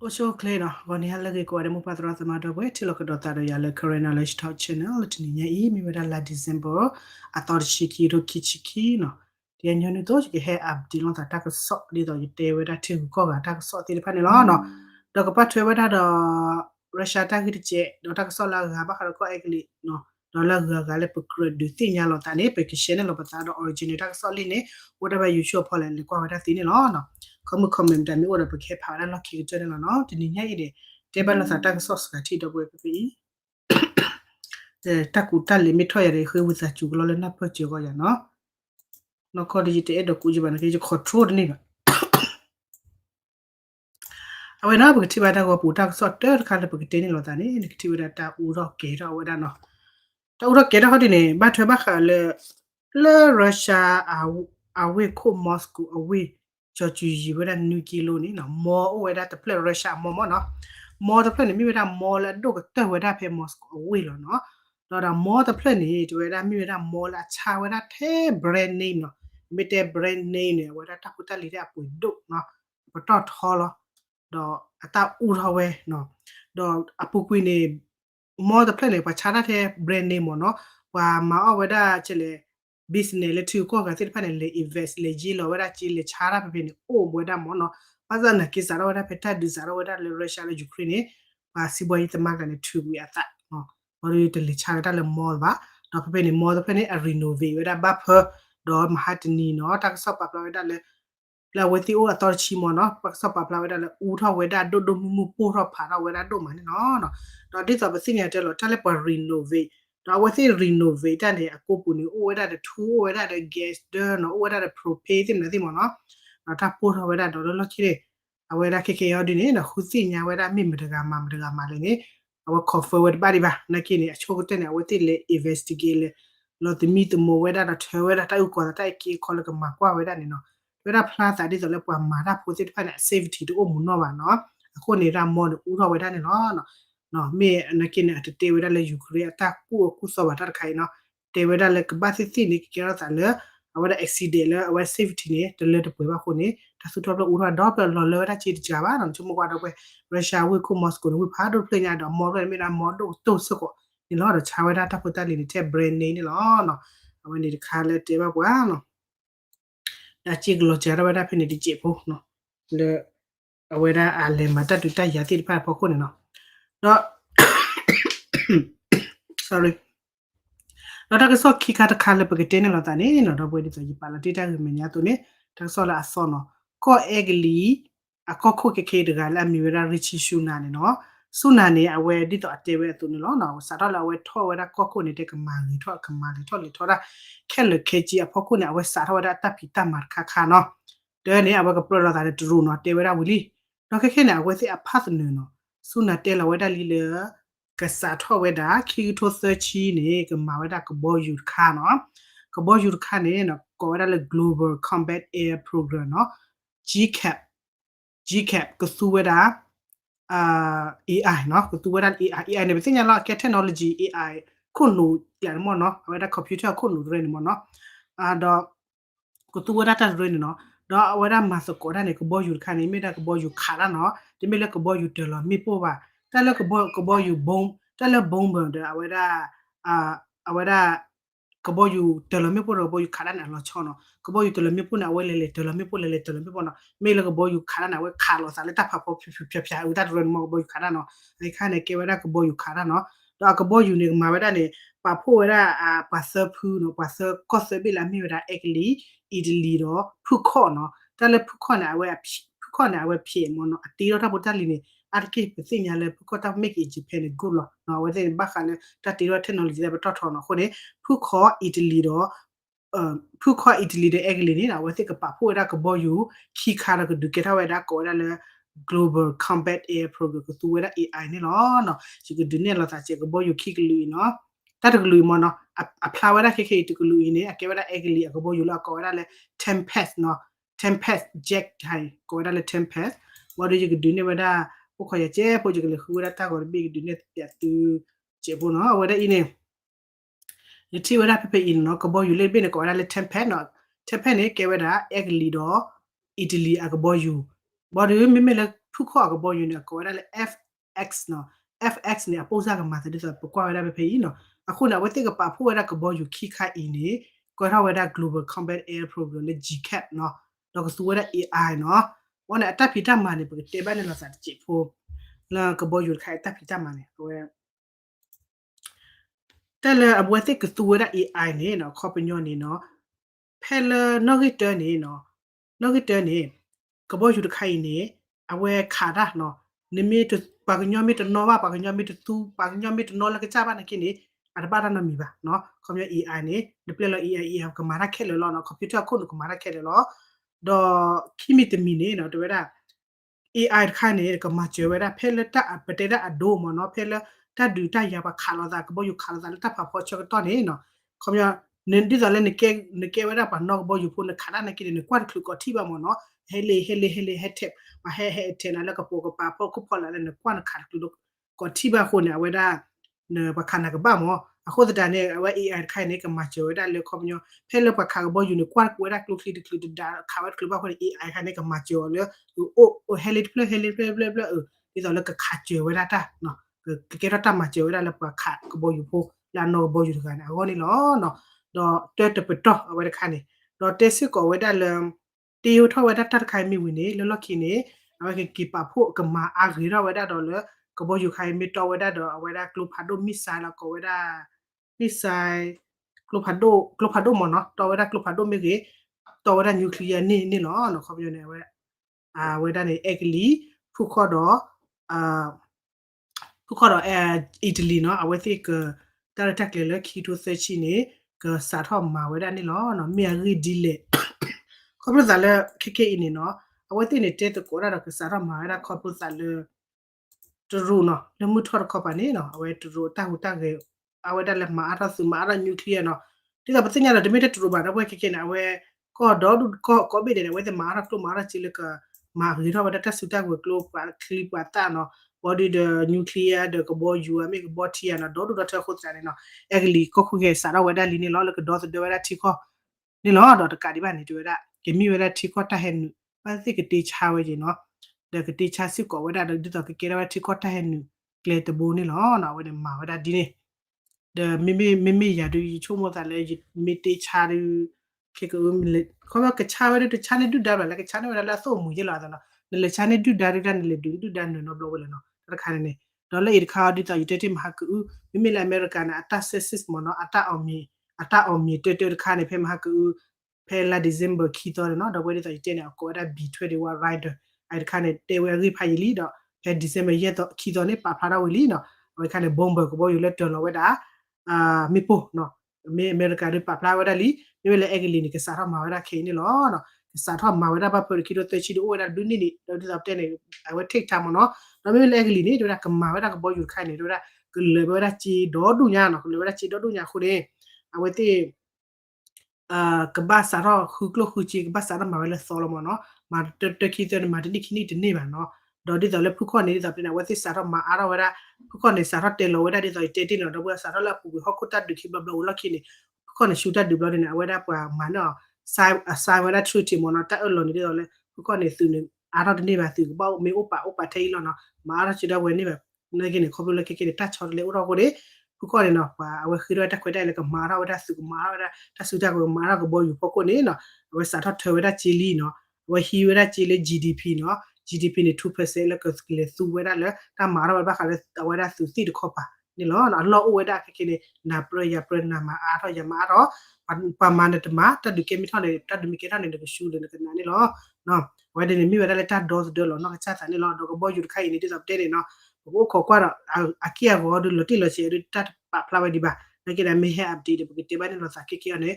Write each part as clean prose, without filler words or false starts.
Ocho kleno goni halage ko ademu patra tomato boy tilo ko dotaro yale corona le start channel tininya I mi wera la December ator chiki ro kichiki no dia nyoni to ke he abdi lo ta ko so di do yite wera tin ko ga ta so ti pa ni lo no do ko patwe wera do Russia ta ki che do ta so la ga ba ko egli no do la ga le pe cre du tinya lo ta ne pe ki chene lo pa do origin ta so li ne whatever you show polen le ko wera ti ni lo no como comment da mi ora perché parla la che giorno la no di niya ide te balla sa ta so ska ti do bo pe ta ku ta le mi thoya re khu sa chu lo le na pho chu go ya no ko di te do ku ji ban ke ji control ni ga awe na bu ti ba ta go pu ta so te ka le pe te ni lo ta ni ni ti wa ta u ro ke ro wa da no ta u ro ke da ho di ne ba thwe ba kha le Russia awe ko Moscow awe cho chu yi wa da nu ki lo ni no mo o wa da te play Russia mo no more the plan mi da more la do ko te we da pe Moscow we lo no no da more the plan ni to we da mi da more la cha we da the brand name no mi te brand name ne we da ta ku ta li da pu do no ko to tho lo do ata u tho we no do apu ku ni more the plan ne pa cha da the brand name mo no wa ma o we da che le business le tu ko ga ti pa ne le invest le ji lo we da chi le cha da pe ni o we da mo no Mazana kisara wada peta dizara wada le Russia le Ukraine ba sibo yite magane tubu yata no wari yite le chagata le mall ba no pepe ni mall pepe ni a renovate wada ba per do mahatni no tak so pa wada le la weti o ator chi mo no pa so pa wada le u tho wada do mu po tho pha wada do man no do this of senior telo tale pa renovate do weti renovate ta ne akopu ni o wada the two wada the guest no wada the propane na ti mo no ta po tho wada do lo chi de awera keke yodi ni na khusi nya wera mi mdaga ma le ni awa cover wed bari ba na kini a chogote ne aweti le investigate le lo te meet mo wera na the wera ta ko ta ki ko le ma kwa wera ni no wera plaza di le kwa ma da posit pa na safety do mu no ba no ko ni ra mo u ro wera ni no me na kini at te wera le Ukraine ta ku so ba ta kai no te wera le ba si ni ki ra ta le awara accident le awa safety ni te le de ba ko ni ta su to u ro do pe lo le ta chi ja ba no chu mo kwa do pe Russia we ko Moscow we pa do play nya do mo re mi na mo do to so ko ni lo do cha we ta ta ko ta li ni te brand name ni lo no awa ni ka le te ba kwa no da chi lo ja ra ba da pe ni di chi po no le awa da a le ma ta tu ta ya ti pa po ko ni no do sorry no ta so ki ka ta ka le pe ke te ni lo ta ni no do bo di so ji pa la ti ta me nya to ni ta so la so no ko egli a ko ko ke de ga la mi ra richi shu na ni no su na ni a we di to a te we to ni lo no sa to la we tho we da ko ko ni te ka ma ni tho ka ma ni tho li tho da ke le ke ji a pho ko ni a we sa tho da ta pi ta mar kha kha no de ni a we ka pro da de ru no te we da wi li no ke ni a we si a pha ni no su na te la we da li le ka sa tho we da ki tho se chi ni ka ma we da ka bo yu kha no ka bo yu kha ni no ko da le global combat air program no GCAP ก็สู้เวลาAI เนาะก็สู้เวลา AI เนี่ยเป็นสิ่งอย่างละแค่ technology AI คนรู้อย่างหมดเนาะเอาไว้ได้คอมพิวเตอร์คนรู้เรื่องหมดเนาะดอกก็สู้เวลาตัดเรื่องเนาะดอกเอาไว้ได้มาสกอได้เนี่ยก็บ่อยู่คันนี้ไม่ได้ก็บ่อยู่ขาละเนาะที่ไม่เลิกก็บ่อยู่เดลมีปุ๊บว่าถ้าเลิกก็บ่อยู่บงถ้าเลิกบงเบิ่งเด้อเอาไว้ได้เอาไว้ได้ก็บ่อยู่เดลมีปุ๊บก็บ่อยู่ขาละเนี่ยเราชอเนาะก็บ่อยู่เดลมีปุ๊บน่ะเอาไว้เลยๆเดลมีปุ๊บเลยๆเดลมีปุ๊บเนาะ ไม่เลิกก็บ่อยู่ขานะเว้ยขาเราสาเลยตาพับพอุตาเรนมอบ่อยู่ขาเนาะไอ้ข้าเนี่ยเกวดาก็บ่อยู่ขาเนาะดอกก็บ่อยู่นี่มาเวดานี่ปาโพเวดาปาเซอร์พูเนาะปาเซอร์ก็เซบิลามีเวดาเอกลีอีดลีเนาะผู้ข้อเนาะแต่เลยผู้ข้อน่ะเว้ยผู้ข้อน่ะเว้ยพี่มอเนาะตีเราถ้าบ่ตาลีนี่อาร์คิเป็นสิ่งอย่างเลยผู้ข้อถ้า make it Japan good เนาะเว้ยบักคันเลยถ้าตีเราเทคโนโลยีได้บ่ตอเนาะคนนี้ผู้ข้ออีดลีเนาะผู้ข้ออิตาลีเอกลีนี่นะว่าที่กับปะพูดได้ก็บ่อยู่ขี้คาแล้วก็ดูเกตเอาไว้ได้ก็ได้เลย global combat air program ก็ตัวได้ AI นี่เนาะสิก็ดูเนี่ยเราถ้าเจก็บ่อยู่ขี้กลุยเนาะถ้าตะกลุยมอเนาะอะพลาไว้ได้เคตะกลุยนี่อะเกว่าได้เอกลีก็บ่อยู่แล้วก็ได้เลย tempest เนาะ tempest jet ไทยก็ได้เลย tempest ว่าดูจะก็ดูเนี่ยว่าได้พวกเขาจะเจ็บพวกจะก็เลยคือว่าถ้าก็บีดูเนี่ยเปียตือเจ็บเนาะว่าได้อีเนี่ย Yeti wera pepe in no ko bo yu le bene ko wera le tempe no tempe ne ke wera egg lido Italy ak bo yu bo de mi me le ผู้ข้อก็บ่อยู่เนี่ยก็ได้เลย FX เนาะ FX เนี่ยပုံစံကမှာတဲ့ဆိုပကွာရပဲဖေးနော်အခုနဝတိကပါဖို့ရကဘောယူခိခါအင်းနေကွာရဝဒ Global Combat Air Program လေ GCAP နော်တော့ကစူရ AI နော်ဝနအတက်ဖီတမနေပတေဘနဲ့လောစာချေဖို့လာကဘောယူခိုင်တက်ဖီတမနေဟိုแต่ละอบวยติกตัวได้ AI นี่เนาะข้อเป็นย้อนนี่เนาะแพลนอกเตอร์นี่เนาะนอกเตอร์นี่ก็บ่อยู่ไข่นี่อเวขาดะเนาะนิมิตปากญอมิตโนว่าปากญอมิตตูปากญอมิตโนละกะจาบานะกินี่อะบาดานะมีบาเนาะคอมย AI นี่ดิเปล AI ก็มาระแค่เลยเนาะคอมพิวเตอร์คนก็มาระแค่เลยเนาะดอคิมิตมีนี่เนาะตวดา AI ခါနေကမချေဝဲတာဖဲလက်တာပတေတာအဒိုမနော်ဖဲလက်တဒူတရပါခါလာတာကဘောယူခါလာတာတဖာဖောချတော့နေနော်ခမယနင်ဒီဇာလည်းနကေဝဲတာပါနော်ဘောယူဖို့ခါနာနကိနေကွတ်ခလူကတိပါမနော်ဟဲလေဟက်တက်မဟဲနာလကပိုကပါပိုကဖောလာလည်းကွတ်ခါလူကတိပါခုနေဝဲတာနပခနာကဘာမောအခုတတနဲ့ဝဲ AI ခိုင်နေကမချေဝဲတာလေခမယဖဲလက်ပခါကဘောယူနေကွတ်ဝဲတာကလူခလီဒါခါဝဲကလူပါခု AI ခိုင်နေကမချေဝလေo helit ple izo le ka kha che we data no ke data ma che we da le pa kha ko bo yu pho la no bo yu ka na go ni lo no do te te pe to we da kha ni do te si ko we da le ti yu tho we data khai mi wi ni lo ki ni a ke ki pa pho ka ma a ri ra we da do le ko bo yu khai mi to we da do we da klu pha do mi sa la ko we da mi sai klu pha do mo no to we da klu pha do mi ke to we da nuclear ni lo no ko bi ne weဝေဒနေအက်ကလီဖူခေါ်တော့အာဖူခေါ်တော့အီတလီနော်အဝဲသိကတာတက်လေလခီတိုဆက်ချီနေကစားထောမှာဝေဒနေလောနော်မြေရီဒီလေခေါပဇာလေခေခေအင်းနော်အဝဲသိနေတဲ့တကိုရတော့ကစားရမှာရခေါပဇာလေတရူနော်လမှုထော်ခေါပနေနော်အဝဲတရူတာဟူတာကေအဝဲတက်လက်မှာအရဆူမှာအရနျူကလ িয়ার နော်ဒီကပစညာတော့ဒမီတက်တရူပါတော့ဝဲခေခေနေအဝဲကောဒေါ်ကောဘေတယ်ဝဲတဲ့မာရကလို့မာရချီလကมาหรือถ้าว่าถ้าสุดท้ายว่าโกลปาคลิปว่าตาเนาะ body the nuclear the ก็บ่อยู่อะมีก็บ่ที่อะเนาะดอดูดะโคตรเนาะเอกลีก็คุเกสาระว่าได้ลีนี่ล้อแล้วก็ดอสเดว่าที่ข้อนี่ล้อดอตะกะดิบ้านนี่ด้วยละเกมีว่าที่ข้อตาเห็นปาสิกติชาเวจิเนาะเดกติชาสิก็ว่าได้ดิตอก็เกว่าที่ข้อตาเห็นเกลตะโบนี่ล้อเนาะว่าได้มาว่าได้ดินี่เดมิอย่าดูชั่วโมงแต่เลยมีติชาดูခေကဦးမလခေါမကချာဝရတချာနေဒူဒါဘလကချာနေဝလာဆိုမူရလာတော့နလေချာနေဒူဒါရတန်လေဒူဒါနော်ဘလဝလနော်တခါနေဒေါ်လာဣခါဒီတယူတေမဟာကူမိမိလာအမေရိကန်အတာဆက်စစ်မနော်အတာအောင်မီတေခါနေဖေမဟာကူဖဲလာဒီဇင်ဘာခီတော်နော်တော့ဝဲဒီတယူတေနေကိုရ B21 rider အဲ့ခါနေတေဝဲရိဖိုင်လီတော့ဖဲဒီဇင်ဘာရက်တော့ခီတော်နေပါဖာရဝလီနော်ဝဲခါနေဘုံဘကိုဘောယူလက်တော်လောဝဲတာမီပိုနော်မေအမေရိကန်ရပါဖလာဝဲတာလီนี่เวลาเอกลีนี่ก็สาธมาเวลาเคนี่ล้อเนาะสาธมาเวลาบาเปิดคิดว่าเตชิโอเวลาดุนี่เราที่เราเต้นเนี่ยเอาไว้เทคไทม์เนาะแล้วไม่เวลาเอกลีนี่ดูนะก็มาเวลาก็บ่อยู่ค่ายนี่ดูนะก็เลยเวลาจีดอดุญาเนาะก็เลยเวลาจีดอดุญาคุณเองเอาไว้ที่ကဘာစာရခုကလခုချီကဘာစာရမဝဲလဆောလမနော်မာတခိတဲ့မာတနိခိနိတနေပါနော်ဒေါ်ဒီတော့လေဖုခွန်နေတဲ့ပြနေဝဲသစာရမအားရဝဲဖုခွန်နေစာရတဲလောဝဲတဲ့တော့တေတီနော်တော့စာရလာပူဟခုတတ်ဒုခိဘဘလခိနေခုနရှူတတ်ဒီဘလနေအဝဲတာပွာမနော်ဆိုင်ဝဲတာထရတီမနော်တက်အလုံးနေတော့လေခုနေသူနေအားတော့နေပါသူပေါ့မေဥပထေးလောနော်မာရချီတော့ဝဲနေပါနေကိနေခေါပလခိကိတတ်ချော်လေဥရောကိုလေခုနေနော်အဝဲခိရတက်ခွဲတဲ့လေကမာရဝဲတာစုမာရဝဲတာစုတကိုမာရကဘောယူပေါ့ကိုနေနော်အဝဲစာထထွဲဝဲတာချီလီနော်အဝဲဟီဝဲတာချီလေ GDP နော် GDP နေ 2% လကစကလေစုဝဲတာလေတာမာရဝဲပါခါလေအဝဲတာစုစီတခေါပါนี่ล้อนะล้ออวยดาคินี่นาปรยาปรนามาอาทอยามาอปามานตมาตดุเกมิทอนี่ตดุมิเกตานี่ดกชูเลนกันนี่ล้อเนาะวะเดนี่มีเวลาเลตาดอสเดลเนาะชาตานี่ล้อดกบ่อยู่ไข่นี่ดิซับเตนี่เนาะโอ้ขอกว่าอากิยาบ่ดลติลเชดิตาปะพลาไว้ดิบาနကိရမေဟအပ်ဒေးဘကတေဘန်လောစာကိကိယနေ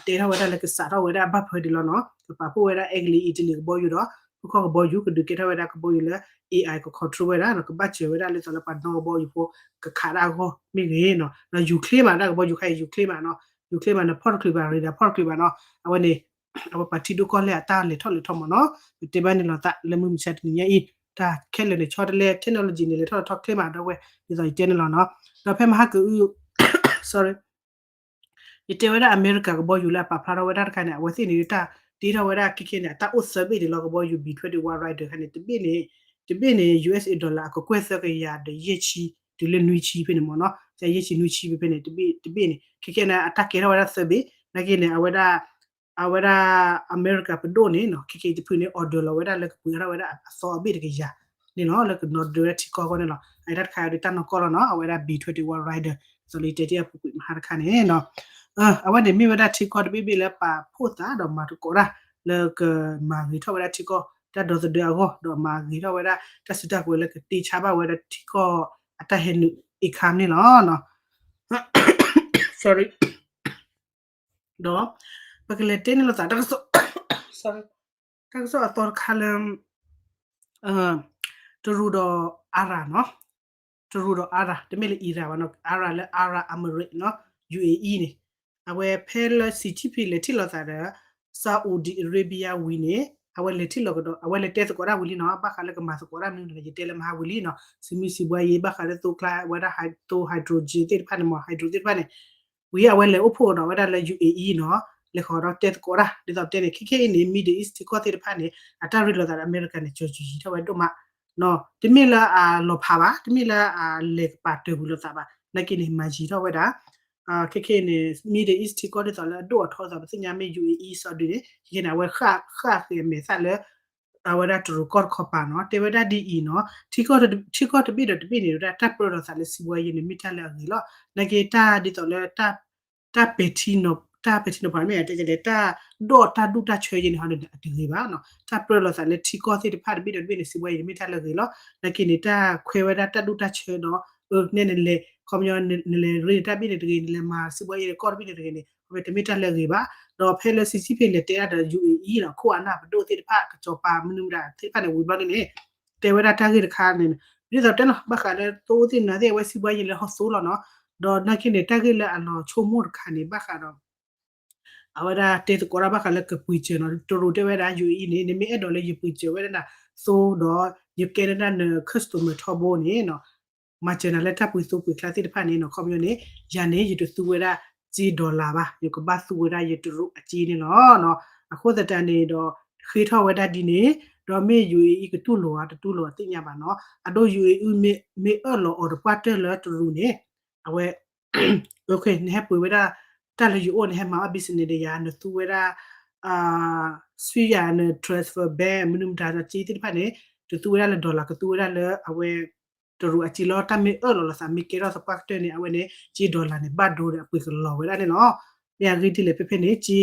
တေရဝဒလကစာရဝဒဘဖဒီလောနော်ပပဝဒအဂလီအီတလီဘောယူတော့ဘခောဘောယူကဒုကေထဝဒကဘောယူလေ AI ကို control ဝဒနော်ကဘချေဝဒလေဆိုလပနောဘောယူဖို့ကခါရာကိုမိရေနော်နော်ယူကလီမာတော့ဘောယူခိုင်ယူကလီမာနော်ယူကလီမာနော်ဖော့ကလီမာရီဒါဖော့ကလီမာနော်အဝနေအဝပါတီဒိုကောလေအတာလေထော်လေထော်မနော်တေဘန်လောတာလေမှုမချက်နီယီတာခဲလေချော်တလေ technology နေလေထော်ကလီမာတော့ဝဲဒီဆိုတဲနေလောနော်တော့ဖဲမဟာကူ sorry ite wera america ko boyu la pa phara wera khane wasi ni ta ti ra wera kike na ta us sabi de lo ko boyu b21 rider khane ti bi ni တပိနေ USA ဒေါ်လာကိုကွဲစကရတဲ့ရချီဒီလနွီချီဖိနေမနော်ကျရချီနွီချီဖိနေတပိနေခေနာအတက်ကေရဝရဆဘီနကိနေအဝဒအမေရိကပဒိုနေနော်ခေတဖိနေအော်ဒေါ်လာဝဒလက်ပူရဝဒအစောဘီတကရနေနော်လက်နော်ဒရက်ချီကောကောနေနော်အဲ့ဒါခါရတနော်ကောနော်အဝဒ B21 rider ဆိုလီတေတပူပူမဟာခါနေနော်အဝဒမိဝဒချီကောတပိပိလက်ပါဖို့တာတော့မာတကောရာလကမာဂီထဝဒချီကောတာဒေါ်စဒေအောတော့မာဂီထဝဒတစတကွေလကတိချပါဝဒချီကောအတဟင်အိခမ်နေနော်နော် sorry တော့ပကလေတင်းလို့တာတကဆို sorry တကဆိုအတော်ခလမ်တရူတော့အာရာနော်တရူတော့အာရာတမေလေအီရာဝနော်အာရာလေအာရာအမရစ်နော် UAE နေအဝဲဖဲလစီတီပီလေတီလောတာဆာဥဒီအာရေဗီယာဝီနေအဝဲလေတီလောကတော့အဝဲလေတက်စကောရာဝီလီနော်ဘာခါလေကမစကောရာမင်းလေတဲလေမဟာဝီလီနော်စီမီစီဘွားယေဘာခါလေတိုကလာဝဲဒါဟိုက်တိုဟိုက်ဒရိုဂျင်တေဖာနေမဟိုက်ဒရိုဂျင်ဖာနေဝီအဝဲလေအဖို့နော်ဝဲဒါလေ UAE နော်လေခေါ်တော့တက်ကောရာဒီတော့တဲ့ခိခိနေမီဒီအစ်တီကောတေဖာနေအတာရီလောတာအမေရိကန်နေချူချူထဝဲတော့မနော်တမီလာလောဖာပါတမီလာလေပါတူဘူးလို့သာပါနကိနေမဂျီတော့ဝဲတာခေနေမီဒီအစ်တီကောတေတော့လေတော့ထောစားပစညာမေ UAE ဆိုဒီခေနေဝဲခခေမေဆာလေအဝဒတူကောခပါနော်တေဝဒဒီအီနော်ထီကောတပိတော့တပိနေတာတပ်ပရောဆာလေစီဝဲယနေမိထလဲငီလောနဂေတာဒီတော့လေတာပက်တီနိုပါမေတဲ့တဲ့တာဒေါ်တာဒူတာချွေရင်ဟာနေအတူပါနော်တပ်ပရောဆာလေထီကောစီတဖတ်ပိတော့ပိနေစီဝဲယနေမိထလဲငီလောနဂေနေတာခွေဝဒတာဒူတာချွေနော်နေနေလေကွန်မြူနလေရီတာပိနေတကယ်လေမာစီဝဲယကောပိနေတကယ်နေဘယ်တမိထလဲငီပါတော့ဖဲလစီစီဖေလေတဲရတဲ့ UAE တော့ခိုအနာဘဒိုတေဖာကချောပါမနူရာတေဖာနေဝီဘနေတေဝဒတာဂိခါနေဒီတော့တနဘခါလေတိုးတင်နေတဲ့ဝစီဘွားရင်လေဟဆိုးလောနော်တော့နခိနေတာဂိလေအနော်ချိုမိုခါနေဘခါတော့အဝဒတေတကောရဘခါလေကပူချေနော်တိုရိုတေဝဒ UAE နေမီအဲ့တော့လေယပူချေဝဲနာဆိုတော့ယကေရနာနခစတမထဘောနေနော်မချနာလက်ထပ်ပူဆိုပူကလာတိတဖာနေနော်ကွန်မြူနီယန်နေယတူသူဝဲတာจีดอลลาร์ป่ะอยู่กับบัสสุวดายตุรุอจีนี่เนาะเนาะအခုတတန်နေတော့ခေထောဝဒဒီနေတော့မေ UAE ကတူလောတူလောတိညာပါနော်အတော့ UAE မေအော်လောအော်ပတ်တယ်လောတူရုနေအဝဲ okay နေပွေဝဒတလယူအိုနေမှာဘစ်စနေရယာနသူဝဒဆွေရန transfer ban မနုမတာချီတိဖာနေတူဝဒလဒေါ်လာကတူဝဒလအဝဲတရူအချီလောတမေအော်လောစာမီကေရောစပတ်တယ်နေအဝဲနေဂျီဒေါ်လာနေဘတ်ဒိုရအပွေကလောဝဲရတယ်နော်ညဂီတီလေဖေဖေနေဂျီ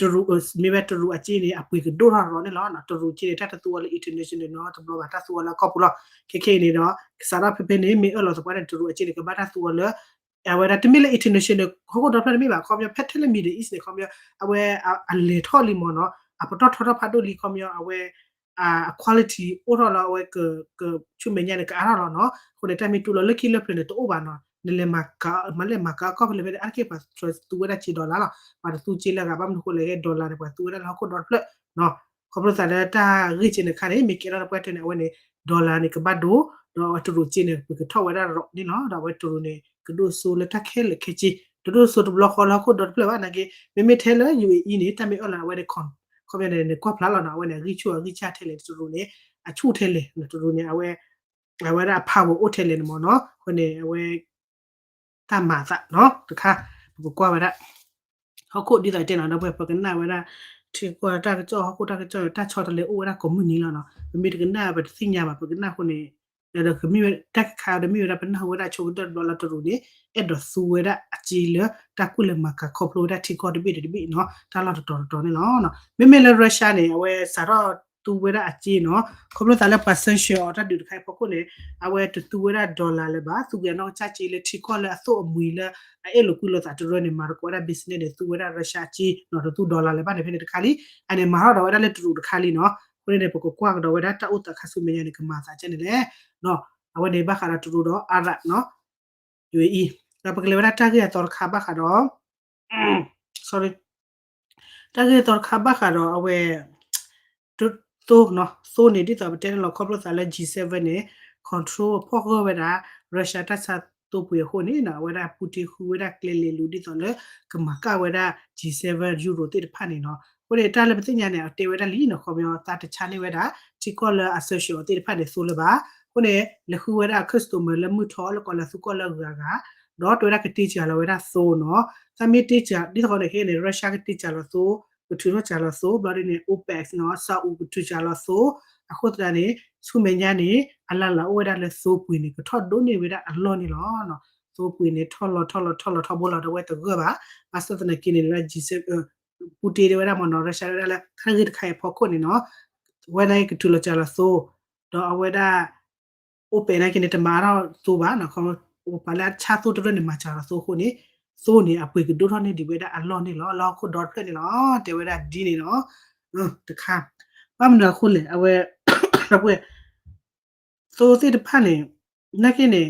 တရူမေဘတရူအချီနေအပွေကဒိုရာရောနေလောနော်တရူချီတတတူဝလ international နော်တဘလောဘာတဆူဝလာကောပလောခေနေတော့စာရဖေဖေနေမေအော်လောစပတ်တယ်တရူအချီနေကဘာတဆူဝလာအဝဲတမီလေ international ခေါကိုတော့ဖတ်မိပါခေါမြဖက်ထလေမီဒီ is နေခေါမြအဝဲအလေထော်လီမောနော်အပတော်ထော်ဖတ်တို့လီခေါမြအဝဲquality အိုတော်လာဝဲကချုမညာနေကအားတော့နော်ခုနေတမီတူလလက်ခိလက်ဖနေတော့ဘာနော်နေလေမကာမလေမကာကောဖလေပဲအကေပါတူဝဲချီဒေါ်လာလားပါတူချီလာကဘာမလို့လေဒေါ်လာနေပါတူဝဲလာခုဒေါ်ဖလက်နော်ခေါပလစာတာရိချနေခါနေမိကေရပွက်တဲ့ဝဲနေဒေါ်လာနေကဘတ်ဒိုတော့တူချီနေပကထောက်ဝဲတာတော့ဒီနော်ဒါဝဲတူနေကဒိုဆိုလက်ထခဲလက်ခချီတူဆိုတဘလခေါ်လာခုဒေါ်ဖလက်ဝနာကေမေမေထဲလဲ UAE နေတမီအလာဝဲတဲ့ခွန်ခေါပြနေကွာဖလာလာနာဝဲနေရီချူရီချထဲလေတူတူနေအချုထဲလေတူတူနေအဝဲရဖာဝအိုထဲလေမောနော်ခုနေအဝဲတမ္မာသနော်တခါဘကွာဝရဟုတ်ခုဒီတိုင်တင်တော့ဘယ်ပကနာဝရတီကွာတာကြောဟုတ်တာကြောတာချောတလေအိုရကွန်မြူနီလာနော်မိတကနာဘသိညာပါပကနာခုနေဒါကမိတက်ခါဒမီရပနာဝရချိုဒေါ်လာတူနေအဲ့တော့ဆူဝရအချီလတကုလမကခေါပလိုဒတီကောတဘီနော်တာလာတော်နေနော်မေလေရုရှားနေအဝဲစာတော့တူဝရအချီနော်ခေါပလိုတာလပတ်စန်ရှော်တာဒီခိုင်ပခုနေအဝဲတူဝရဒေါ်လာလေပါသူကနော်ချချီလေတီကောလေအဆိုအမွေလေအဲ့လိုကုလတာတူရနေမှာကောရဘစ်နေတူဝရရုရှားချီနော်တူဒေါ်လာလေပါနေဖိနေတခါလီအဲ့မှာတော့ဝရလေတူတခါလီနော်ခုနေပကကွာတော့ဝရတာဥတခဆုမညာနေကမာစာချနေလေနော်အဝနေဘခါရတူတော့အာရနော် UAE ဒါပကလေဝရတာကြီးတော်ခါဘခါတော့ sorry တာကြီးတော်ခါဘခါတော့အဝဲတူနော်ဆိုနေဒီတော့တဲလောခေါပလစာလဲ G7 နေ control ဖောက်ဝဲတာရုရှားတဆတူပွေခုနေနော်ဝဲတာပူတီခူဝဲတာကလေလေလူဒီတော့လေကမကဝဲတာ G7 ယူရိုတေဖာနေနော် ကိုလေတာလေပတိညာနေတေဝဲတာလီနော်ခေါ်ပြောတာတချာနေဝဲတာတီကောလအဆိုရှယ်တေဖတ်နေဆိုလပါကိုလေလခုဝဲတာခရစ်စတိုမလမှုထောလကောလစုကောလဂါကတော့တွေ့ရကတိချာလဝဲတာဆိုနော်သမီတိချာဒီတော့လေဟဲနေရုရှားကတိချာလဆိုကထူရချာလဆိုဘာရင်းနေ OPEC နော်စာအူကထူချာလဆိုအခုတည်းနေစုမညာနေအလလာဝဲတာလေဆိုပွေနေကထော့ဒိုနေဝဲတာအလောနေလောနော်ဆိုပွေနေထော်လောထော်လောထော်လောထော်ဘောလာတော့ဝဲတော့ကပါအစတနေကိနေလာဂျီစပူတီတွေဝဲတာမနော်ရုရှားလည်းခရစ်ခိုင်ဖို့ခုနေနော်ဝဲနိုင်ကထူလချာလဆိုတော့အဝဲတာ open နိုင်ကနေတမာတော့ဆိုပါနော်ခေါဟိုပါလာချာတူတူနေမှာချာဆိုခုနေဆိုနေအပွေကဒိုထနေဒီဝဲတာအလောနေလောလောခုဒေါ်ဖက်နေလောတေဝဲတာဒီနေနော်တခါပမနာခုလေအဝဲအပွေဆိုစီတဖက်နေနက်ကိနေ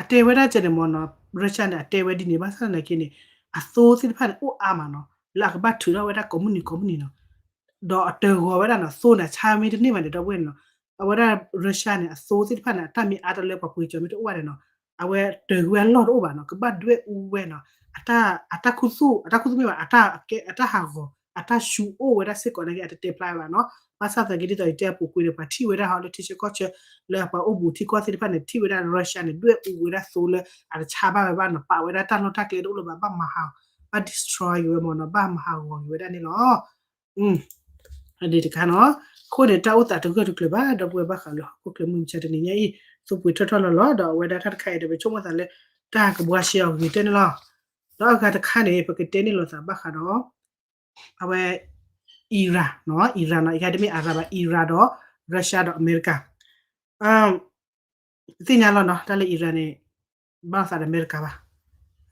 အတေဝဲတာကျတယ်မောနော်ရချန်အတေဝဲဒီနေပါဆန်နက်ကိနေအဆိုးစီတဖက်အိုအာမနော်လာကဘတ်ထူတော့ဝဲတာကွန်မြူနီနော်တော့အတေဟောဝဲတာနော်ဆိုးနေချာမီတနေ့မှတော့ဝဲနော်အဝဲရုရှားနဲ့အစိုးစစ်ဖက်နဲ့တမီအားတလဲပပူချမီတော့ဝဲနော်အဝဲတေဝဲလော်တော့ဘာနော်ကပတ်တွေဦးဝဲနော်အတာခုစုမြပါအတာဟာကိုအတာရှူအိုဝဲတာစစ်ကောနေအတတေပလိုက်ပါနော်မဆာတဂီတီတော့တဲပူကွေးပါတီဝဲတာဟာလို့တီချကောချလဲပါအဘူတီကောစစ်ဖက်နဲ့တီဝဲတာရုရှားနဲ့တွေဦးဝဲတာဆိုလဲအချာပါပါနော်ပါဝဲတာတန်လို့တက်လေတော့လို့ပါမဟာပါ destroy ဝဲမနော်ပါမဟာဝဲတာနေလောအဒီတခါနော်ခိုးတဲ့တောက်တာတကယ်တကယ်ပါတော့ပွဲပါခါလို့ကိုကလမှုချက်တနေကြီးစုပွေထထလောလောတော့ဝဲတာထခိုင်တယ်ပဲချုံမတန်လဲတာကဘွားရှောက်ဒီတဲနော်တော့ကတခါနေပကတဲနေလို့သာပါခါတော့အဝဲအီရာနော်အီရန်နော်အကယ်ဒမီအာရဘအီရာတော့ရုရှားတော့အမေရိကအမ်သိညာလောနော်တလေအီရန်နေဘာသာအမေရိကပါ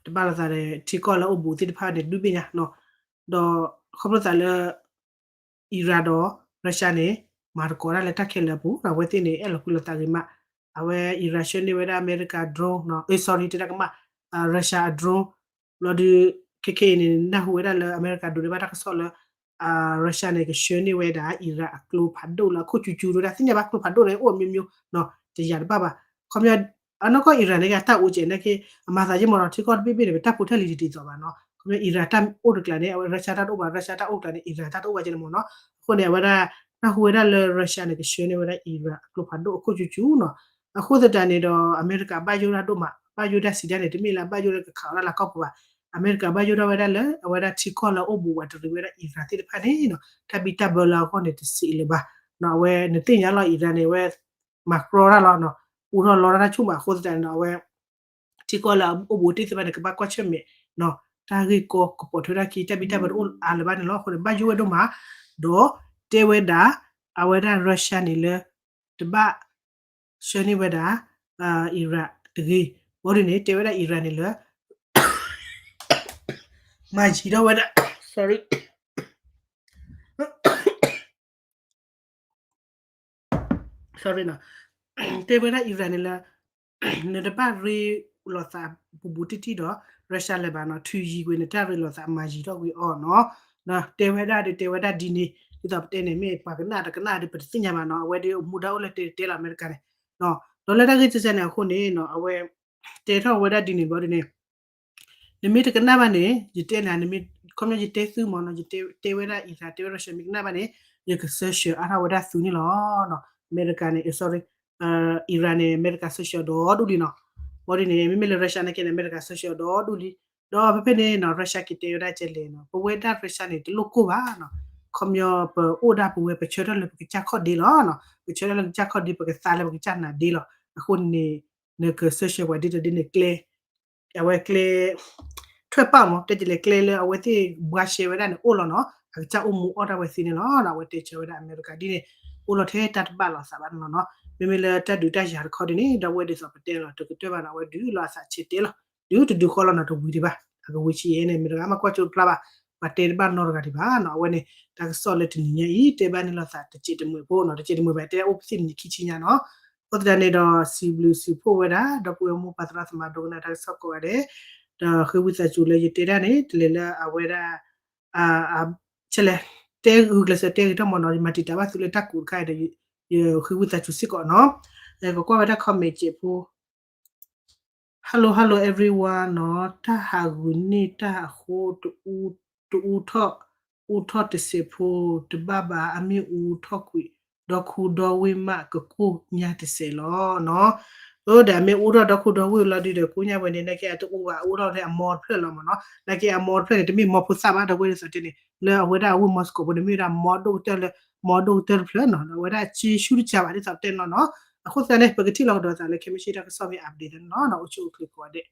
တပါလာတဲ့တီကောလာအဘူတိတဖာတဲ့ဒူပညာနော်တော့ခဘတာလေအီရာတော့ရုရှားနေမာကောရာလက်တက်ခဲလပူရဝဲတင်နေအဲ့လိုကုလတာကမအဝဲအီရာရှနေဝဲအမေရိကဒရုန်းနော်sorry တကမရုရှားဒရုန်းလော်ဒီကေကေနေနဟဝဲလအမေရိကဒူရဘာတကဆောလရုရှားနေကရှနေဝဲတာအီရာကလိုဖတ်ဒိုလာခုချူချူရတာစင်ကြပါကလိုဖတ်ဒိုလေအိုမျိုးမျိုးနော်တရပါပါခမရအနကောအီရန်ကတာဦးကျနေကေအမသာကြီးမော်တီကောပြပြတယ်တပ်ဖို့ထက်လီတီဆိုပါနော်ခမရအီရန်တမ်အိုဒကလနေရုရှားတာတော့ပါရုရှားတာအိုကလနေအီရန်တာတော့ဝကျနေမော်နော်ခုနေဝရနဟဝရလရုရှားနေကရှနေဝရအီရန်ကလိုဖတ်ဒိုခုချူချူနော်အခုတတန်နေတော့အမေရိကဘာယိုရာတို့မှာဘာယိုဒါစီဒန်နေတမီလာဘာယိုရကခါရလာကောက်ပါအမေရိကဘာယိုရာဝရလဝရချီကောလာအိုဘူဝတ်ရီဝရအီရန်တိဖာနေနော်တဘီတဘလာခေါနေတစီလေပါနော်ဝဲနေတင်ရလာအီရန်နေဝဲမကရောရာလာနော်ဦးရောလော်ရာချုမှာခိုးတဲ့နော်ဝဲချီကောလာအိုဘူတိစပါနေကဘာကွချက်မေနော်တာဂီကိုကပေါ်ထရာကီတဘီတဘရူအာလဘာနေလောခေါဘာယိုဝဒမှာတော့တေဝဒါအဝဒါရုရှားနေလေတဘရှနေဝဒါအီရတ်တကြီးဘောဒီနေတေဝဒါအီရန်နေလေမာဂျီတော့ဝဒါ sorry နော်တေဝဒါအီရန်နေလေနေတပါရီလောသာဘူတီတီတော့ရုရှားလေဘာနော်ထူကြီးကိုနေတာရီလောသာမာဂျီတော့ကိုအော်နော်နော်တေဝဒါဒီနေဒီတော့တဲနေမေပါကနာတကနာဒီပစညာမနော်အဝဲဒီမူတော့လက်တဲလာအမေရိကန်နော်ဒေါ်လာတကြီးစစနေခုနေနော်အဝဲတဲထောဝဲဒါဒီနေဘောဒီနေနမီတကနာဘာနေဂျတဲနာနမီကွန်မြူနတီဆူမနော်ဂျတဲဝဲဒါအီစာတဲဝဲရှမီကနာဘာနေယကဆရှအရာဝဲဒါဆူနီလောနော်အမေရိကန်နေ sorry အီရန်နေအမေရိကန်ဆရှတော့ဒူလီနော်ဘောဒီနေမိမလရုရှားနေကနေအမေရိကန်ဆရှတော့ဒူလီတော့ဖဖေနေနော်ရုရှားကတဲဝဲဒါကျလေနော်ဘဝဲဒါရုရှားနေတလို့ကိုပါနော်ခမယပအိုဒါပဝဲပချရလပကချခော့ဒီလောနော်ပချရလချခော့ဒီပကစားလပကချနာဒီလောအခုနေကဆရှဝဒီဒီနေကလေအဝဲကလေထွက်ပါမတက်ကြလေကလေလေအဝဲတိဘွားရှေဝဒန်အိုလောနော်အချာအမှုအော်ဒါဝဲစီနေလောလာဝဲတေချဝဒအမေရိကဒီနေအိုလောထဲတတ်ပါလောစာဘာနော်မေမေလေတက်ဒူတက်ရှာခေါ်ဒီနေဒဝဲဒီဆိုပတဲလောတကတွေ့ပါနာဝဲဒူလာစာချစ်တဲလောဒူတူခေါ်လောနော်တဝီဒီပါအကဝချီရဲနေမေကမကွာချူကလာပါပတဲဘာနော်ကဒီပါနော်ဝဲနေတာဆောလက်တင်ညီတေဘာနေလောစာတချစ်တမွေပို့နော်တချစ်တမွေပဲတဲအုပ်စင်နီခီချီညာနော်ဟုတ်တယ်နေတော့စီဘလူစီဖို့ဝဲတာတော့ပွေမှုပတရသမဒုံနာတဆော့ကိုရတယ်ဒါခေဝိသချူလေတေတာနေတလေလာအဝဲတာအာချလေတဲဂူကလစတဲတော့မနော်မတီတာပါသူလေတက်ကူခိုင်တယ်ခေဝိသချူစစ်ကောနော်အဲကောဝဲတာခမေချေဖို့ hello everyone နော်တာဟာဂူနီတာဟိုတူထ u tho te se pho te baba ami u tho kui do khu do we ma ko ku nya te se lo no o da me u do khu do we lo di de ku nya we ne ne ke to u wa u do de amor phre lo mo no la ke amor phre te mi mo pu sa ba do we so te ni le we da we moscow bo de mi da mo do te le mo do te phre no we da chi shu cha ba de sa te no no အခုစနေပကတိလောက်တော့စားလေခင်မရှိတာကစောပြီး update နော်နော်အချို့ click ကိုတဲ့